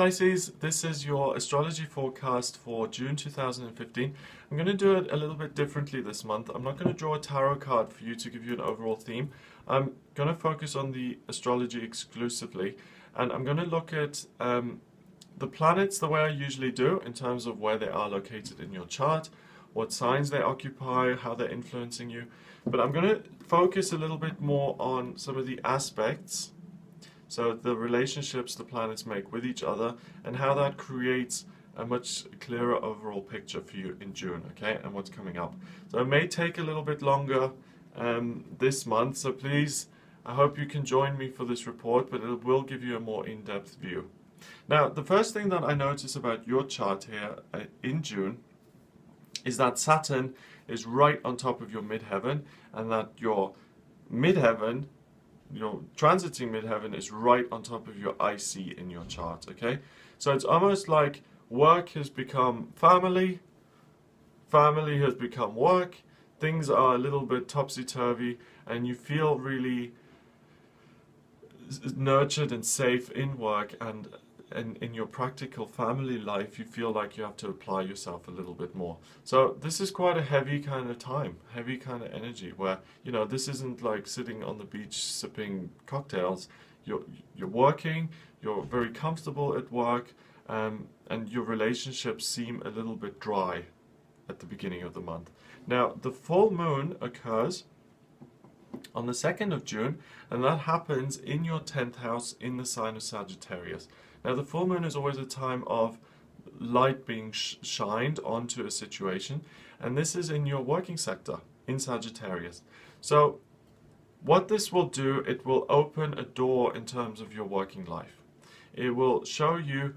Pisces, this is your astrology forecast for June 2015. I'm going to do it a little bit differently this month. I'm not going to draw a tarot card for you to give you an overall theme. I'm going to focus on the astrology exclusively, and I'm going to look at the planets the way I usually do in terms of where they are located in your chart, what signs they occupy, how they're influencing you. But I'm going to focus a little bit more on some of the aspects. So the relationships the planets make with each other and how that creates a much clearer overall picture for you in June, okay, and what's coming up. So it may take a little bit longer this month, so please, I hope you can join me for this report, but it will give you a more in-depth view. Now, the first thing that I notice about your chart here in June is that Saturn is right on top of your midheaven, and that your midheaven, transiting midheaven, is right on top of your IC in your chart, okay? So it's almost like work has become family, family has become work, things are a little bit topsy-turvy, and you feel really nurtured and safe in work, and in your practical family life you feel like you have to apply yourself a little bit more. So this is quite a heavy kind of time, heavy kind of energy, where this isn't like sitting on the beach sipping cocktails. You're working, you're very comfortable at work, and your relationships seem a little bit dry at the beginning of the month. Now the full moon occurs on the 2nd of June, and that happens in your 10th house in the sign of Sagittarius. Now the full moon is always a time of light being shined onto a situation, and this is in your working sector in Sagittarius. So what this will do, it will open a door in terms of your working life. It will show you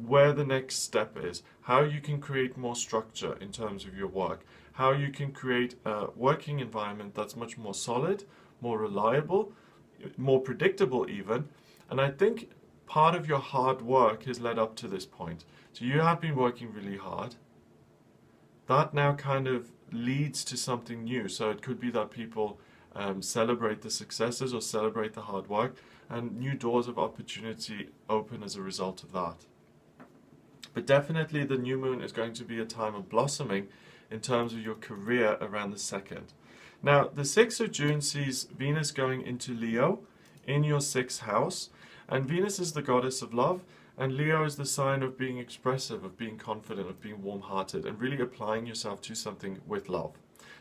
where the next step is, how you can create more structure in terms of your work, how you can create a working environment that's much more solid, more reliable, more predictable even. And I think part of your hard work has led up to this point. So you have been working really hard. That now kind of leads to something new. So it could be that people celebrate the successes or celebrate the hard work, and new doors of opportunity open as a result of that. But definitely the new moon is going to be a time of blossoming in terms of your career around the 2nd. Now the 6th of June sees Venus going into Leo in your 6th house. And Venus is the goddess of love, and Leo is the sign of being expressive, of being confident, of being warm-hearted, and really applying yourself to something with love.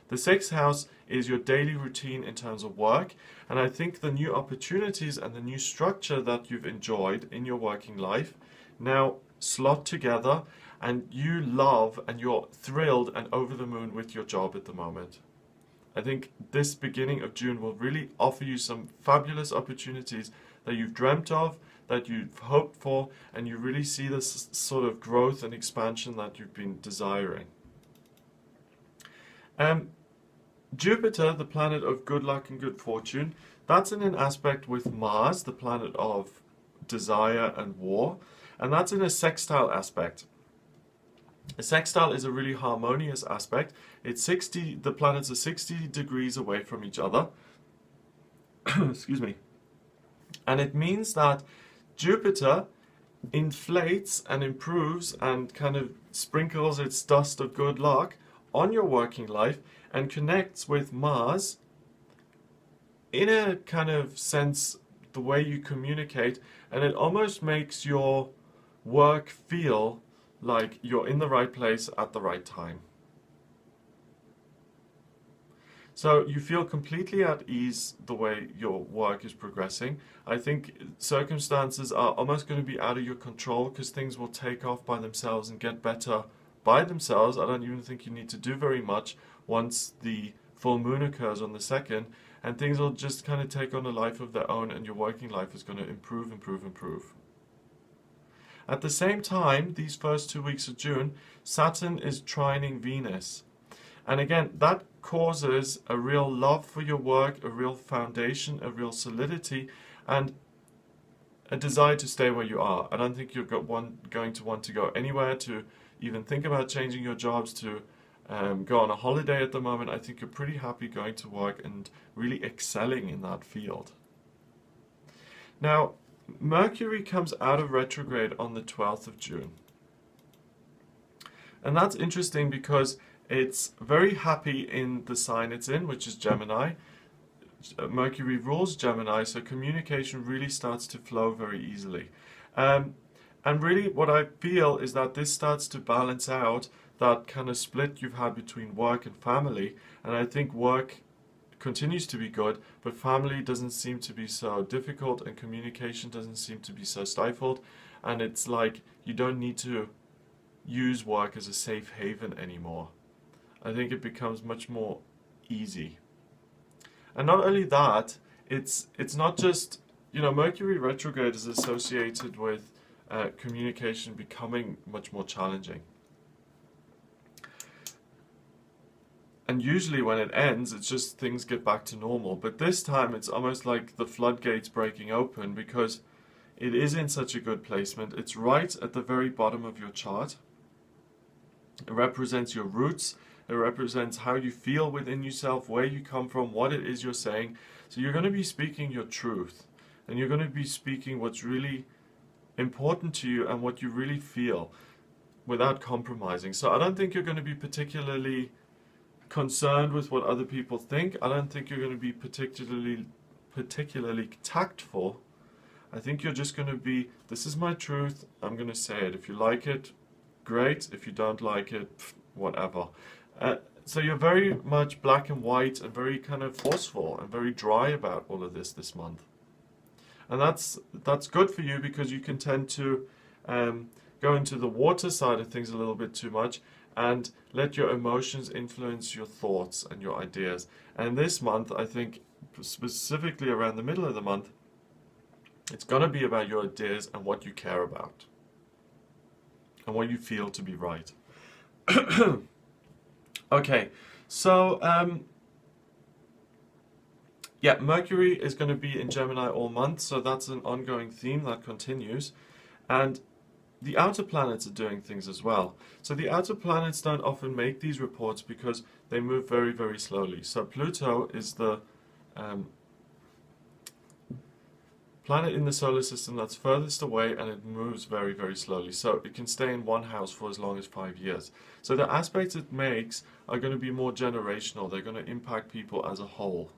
The 6th house is your daily routine in terms of work, and I think the new opportunities and the new structure that you've enjoyed in your working life now slot together, and you love and you're thrilled and over the moon with your job at the moment. I think this beginning of June will really offer you some fabulous opportunities that you've dreamt of, that you've hoped for, and you really see this sort of growth and expansion that you've been desiring. Jupiter, the planet of good luck and good fortune, that's in an aspect with Mars, the planet of desire and war, and that's in a sextile aspect. A sextile is a really harmonious aspect. The planets are 60 degrees away from each other. Excuse me. And it means that Jupiter inflates and improves and kind of sprinkles its dust of good luck on your working life and connects with Mars in a kind of sense, the way you communicate, and it almost makes your work feel like you're in the right place at the right time. So you feel completely at ease the way your work is progressing. I think circumstances are almost going to be out of your control because things will take off by themselves and get better by themselves. I don't even think you need to do very much once the full moon occurs on the 2nd, and things will just kind of take on a life of their own, and your working life is going to improve, improve, improve. At the same time, these first 2 weeks of June, Saturn is trining Venus. And again, that causes a real love for your work, a real foundation, a real solidity, and a desire to stay where you are. I don't think you're going to want to go anywhere, to even think about changing your jobs, to go on a holiday at the moment. I think you're pretty happy going to work and really excelling in that field. Now, Mercury comes out of retrograde on the 12th of June. And that's interesting because it's very happy in the sign it's in, which is Gemini. Mercury rules Gemini, so communication really starts to flow very easily. And really what I feel is that this starts to balance out that kind of split you've had between work and family. And I think work continues to be good, but family doesn't seem to be so difficult and communication doesn't seem to be so stifled. And it's like you don't need to use work as a safe haven anymore. I think it becomes much more easy. And not only that, it's not just, Mercury retrograde is associated with communication becoming much more challenging. And usually when it ends, it's just things get back to normal. But this time it's almost like the floodgates breaking open because it is in such a good placement. It's right at the very bottom of your chart. It represents your roots. It represents how you feel within yourself, where you come from, what it is you're saying. So you're going to be speaking your truth. And you're going to be speaking what's really important to you and what you really feel without compromising. So I don't think you're going to be particularly concerned with what other people think. I don't think you're going to be particularly tactful. I think you're just going to be, this is my truth, I'm going to say it. If you like it, great. If you don't like it, whatever. So you're very much black and white and very kind of forceful and very dry about all of this month. And that's good for you because you can tend to go into the water side of things a little bit too much and let your emotions influence your thoughts and your ideas. And this month, I think, specifically around the middle of the month, it's going to be about your ideas and what you care about and what you feel to be right. Okay, so yeah, Mercury is going to be in Gemini all month, so that's an ongoing theme that continues. And the outer planets are doing things as well. So the outer planets don't often make these reports because they move very, very slowly. So Pluto is the planet in the solar system that's furthest away, and it moves very, very slowly. So it can stay in one house for as long as 5 years. So the aspects it makes are going to be more generational. They're going to impact people as a whole.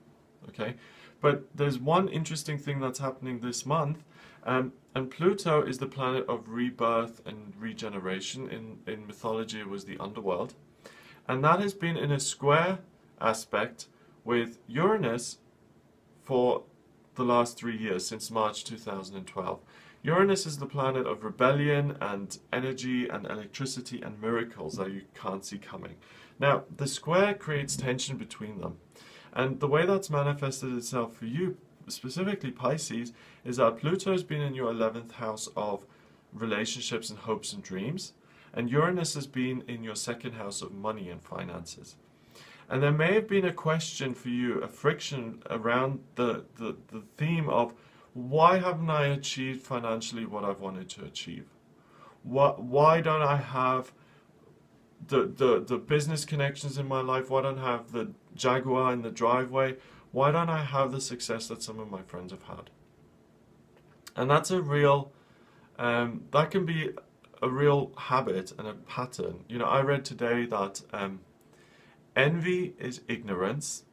Okay? But there's one interesting thing that's happening this month. And Pluto is the planet of rebirth and regeneration. In mythology, it was the underworld. And that has been in a square aspect with Uranus for the last 3 years, since March 2012. Uranus is the planet of rebellion and energy and electricity and miracles that you can't see coming. Now, the square creates tension between them. And the way that's manifested itself for you, specifically Pisces, is that Pluto has been in your 11th house of relationships and hopes and dreams, and Uranus has been in your 2nd house of money and finances. And there may have been a question for you, a friction around the theme of, why haven't I achieved financially what I've wanted to achieve? Why don't I have the business connections in my life? Why don't I have the Jaguar in the driveway? Why don't I have the success that some of my friends have had? And that's a real, that can be a real habit and a pattern. I read today that envy is ignorance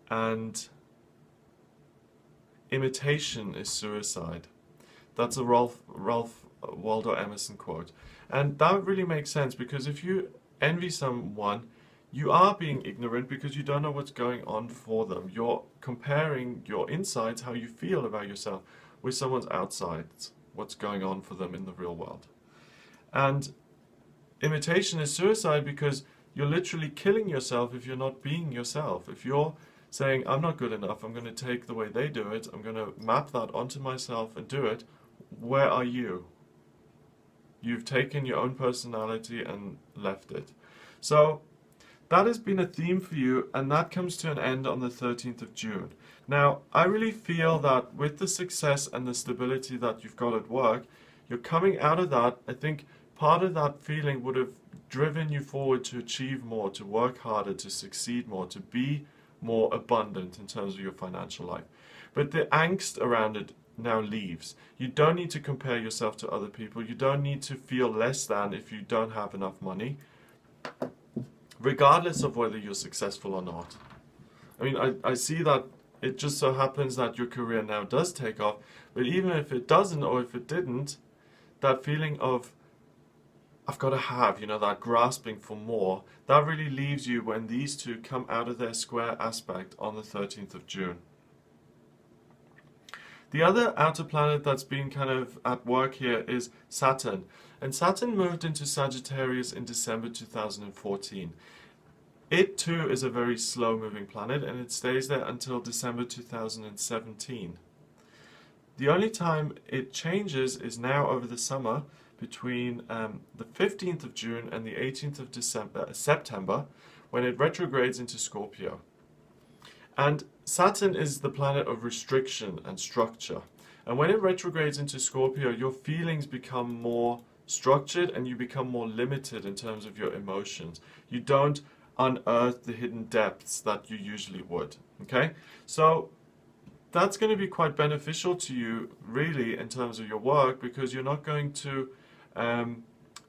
and imitation is suicide. That's a Ralph Waldo Emerson quote. And that really makes sense, because if you envy someone, you are being ignorant because you don't know what's going on for them. You're comparing your insides, how you feel about yourself, with someone's outsides, what's going on for them in the real world. And imitation is suicide because you're literally killing yourself if you're not being yourself. If you're saying, I'm not good enough, I'm going to take the way they do it, I'm going to map that onto myself and do it, where are you? You've taken your own personality and left it. So that has been a theme for you, and that comes to an end on the 13th of June. Now, I really feel that with the success and the stability that you've got at work, you're coming out of that. I think part of that feeling would have driven you forward to achieve more, to work harder, to succeed more, to be more abundant in terms of your financial life. But the angst around it now leaves. You don't need to compare yourself to other people. You don't need to feel less than if you don't have enough money, regardless of whether you're successful or not. I mean, I see that it just so happens that your career now does take off, but even if it doesn't or if it didn't, that feeling of I've got to have, you know, that grasping for more, that really leaves you when these two come out of their square aspect on the 13th of June. The other outer planet that's been kind of at work here is Saturn. And Saturn moved into Sagittarius in December 2014. It too is a very slow moving planet, and it stays there until December 2017. The only time it changes is now over the summer, between the 15th of June and the 18th of September, when it retrogrades into Scorpio. And Saturn is the planet of restriction and structure. And when it retrogrades into Scorpio, your feelings become more structured and you become more limited in terms of your emotions. You don't unearth the hidden depths that you usually would. Okay? So that's going to be quite beneficial to you, really, in terms of your work, because you're not going to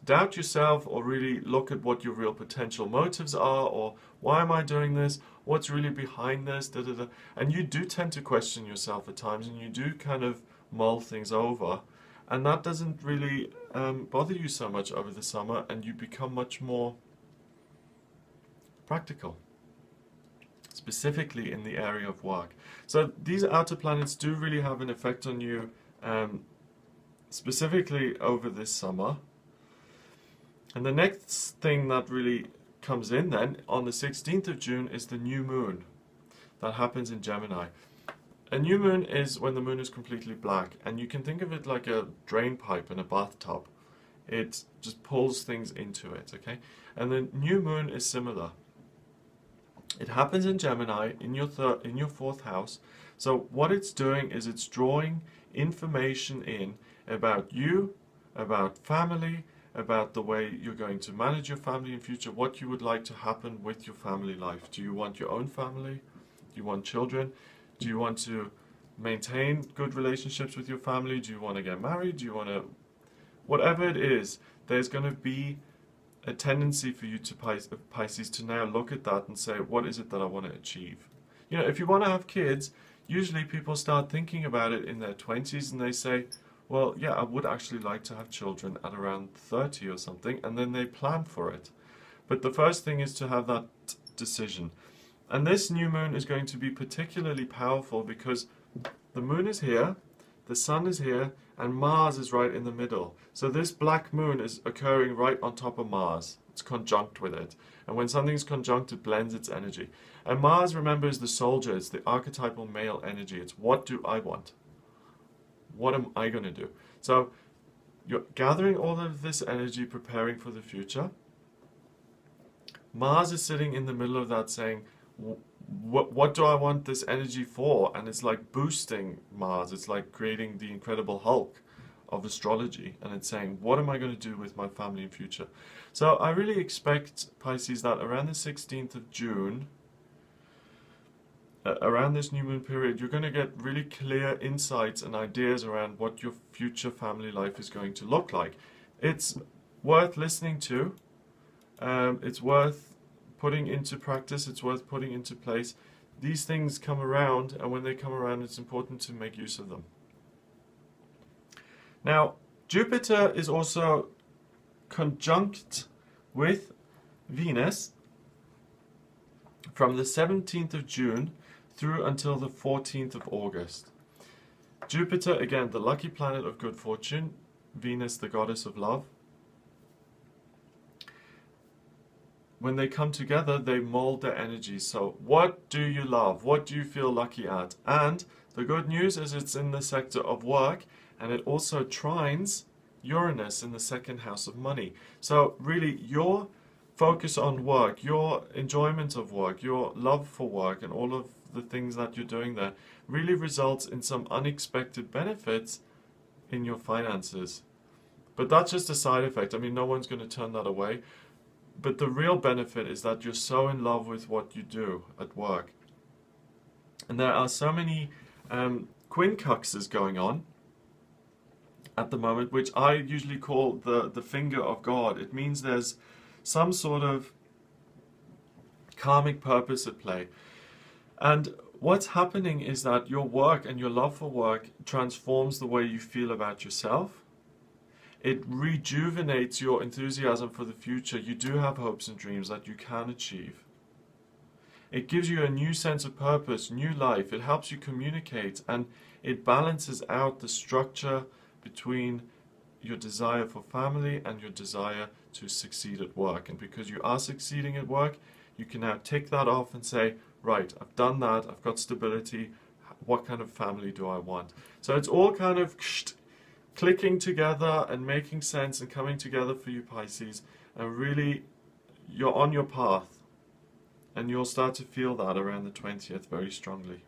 doubt yourself or really look at what your real potential motives are, or why am I doing this? What's really behind this? Da, da, da. And you do tend to question yourself at times, and you do kind of mull things over, and that doesn't really bother you so much over the summer, and you become much more practical, specifically in the area of work. So these outer planets do really have an effect on you, specifically over this summer. And the next thing that really comes in then on the 16th of June is the new moon that happens in Gemini. A new moon is when the moon is completely black, and you can think of it like a drain pipe in a bathtub. It just pulls things into it, okay? And the new moon is similar. It happens in Gemini in your fourth house. So what it's doing is it's drawing information in about you, about family, about the way you're going to manage your family in future, what you would like to happen with your family life. Do you want your own family? Do you want children? Do you want to maintain good relationships with your family? Do you want to get married? Do you want to... Whatever it is, there's going to be a tendency for you to Pisces to now look at that and say, what is it that I want to achieve? You know, if you want to have kids, usually people start thinking about it in their 20s and they say, well, yeah, I would actually like to have children at around 30 or something, and then they plan for it. But the first thing is to have that decision. And this new moon is going to be particularly powerful because the moon is here, the sun is here, and Mars is right in the middle. So this black moon is occurring right on top of Mars. It's conjunct with it. And when something's conjunct, it blends its energy. And Mars, remember, is the soldier. It's the archetypal male energy. It's what do I want? What am I going to do? So you're gathering all of this energy, preparing for the future. Mars is sitting in the middle of that saying, what do I want this energy for? And it's like boosting Mars. It's like creating the Incredible Hulk of astrology. And it's saying, what am I going to do with my family in future? So I really expect, Pisces, that around the 16th of June, around this new moon period, you're going to get really clear insights and ideas around what your future family life is going to look like. It's worth listening to. It's worth putting into practice. It's worth putting into place. These things come around, and when they come around, it's important to make use of them. Now, Jupiter is also conjunct with Venus from the 17th of June through until the 14th of August. Jupiter, again, the lucky planet of good fortune. Venus, the goddess of love. When they come together, they mold their energies. So what do you love? What do you feel lucky at? And the good news is it's in the sector of work, and it also trines Uranus in the second house of money. So really, your focus on work, your enjoyment of work, your love for work, and all of the things that you're doing there really results in some unexpected benefits in your finances. But that's just a side effect. I mean, no one's going to turn that away. But the real benefit is that you're so in love with what you do at work. And there are so many quincunxes going on at the moment, which I usually call the finger of God. It means there's some sort of karmic purpose at play. And what's happening is that your work and your love for work transforms the way you feel about yourself. It rejuvenates your enthusiasm for the future. You do have hopes and dreams that you can achieve. It gives you a new sense of purpose, new life. It helps you communicate, and it balances out the structure between your desire for family and your desire to succeed at work. And because you are succeeding at work, you can now tick that off and say, right, I've done that, I've got stability, what kind of family do I want? So it's all kind of clicking together and making sense and coming together for you, Pisces, and really you're on your path, and you'll start to feel that around the 20th very strongly.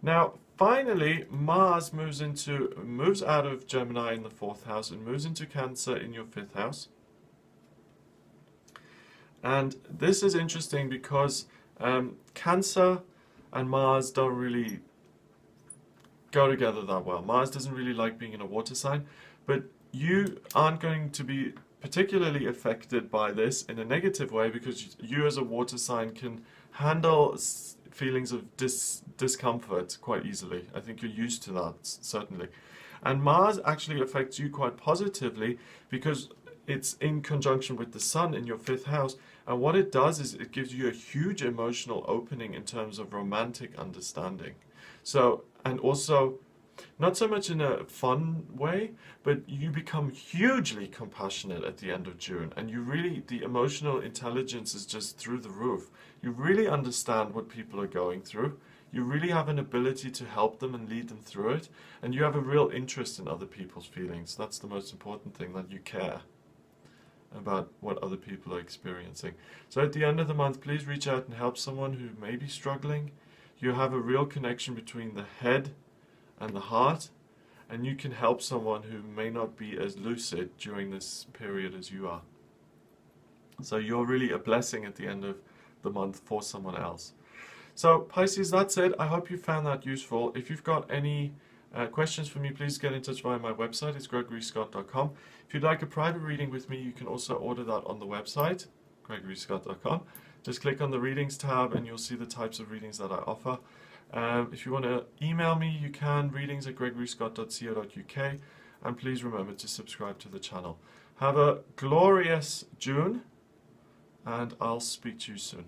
Now finally, Mars moves out of Gemini in the 4th house and moves into Cancer in your 5th house. And this is interesting because Cancer and Mars don't really go together that well. Mars doesn't really like being in a water sign, but you aren't going to be particularly affected by this in a negative way, because you as a water sign can handle feelings of discomfort quite easily. I think you're used to that, certainly. And Mars actually affects you quite positively because it's in conjunction with the Sun in your 5th house, and what it does is it gives you a huge emotional opening in terms of romantic understanding. So, and also, not so much in a fun way, but you become hugely compassionate at the end of June, and you really, the emotional intelligence is just through the roof. You really understand what people are going through. You really have an ability to help them and lead them through it, and you have a real interest in other people's feelings. That's the most important thing, that you care about what other people are experiencing. So at the end of the month, please reach out and help someone who may be struggling. You have a real connection between the head and the heart, and you can help someone who may not be as lucid during this period as you are. So you're really a blessing at the end of the month for someone else. So Pisces, that's it. I hope you found that useful. If you've got any questions for me, please get in touch via my website. It's gregoryscott.com. If you'd like a private reading with me, you can also order that on the website, gregoryscott.com. Just click on the readings tab and you'll see the types of readings that I offer. If you want to email me, you can, readings@gregoryscott.co.uk, and please remember to subscribe to the channel. Have a glorious June, and I'll speak to you soon.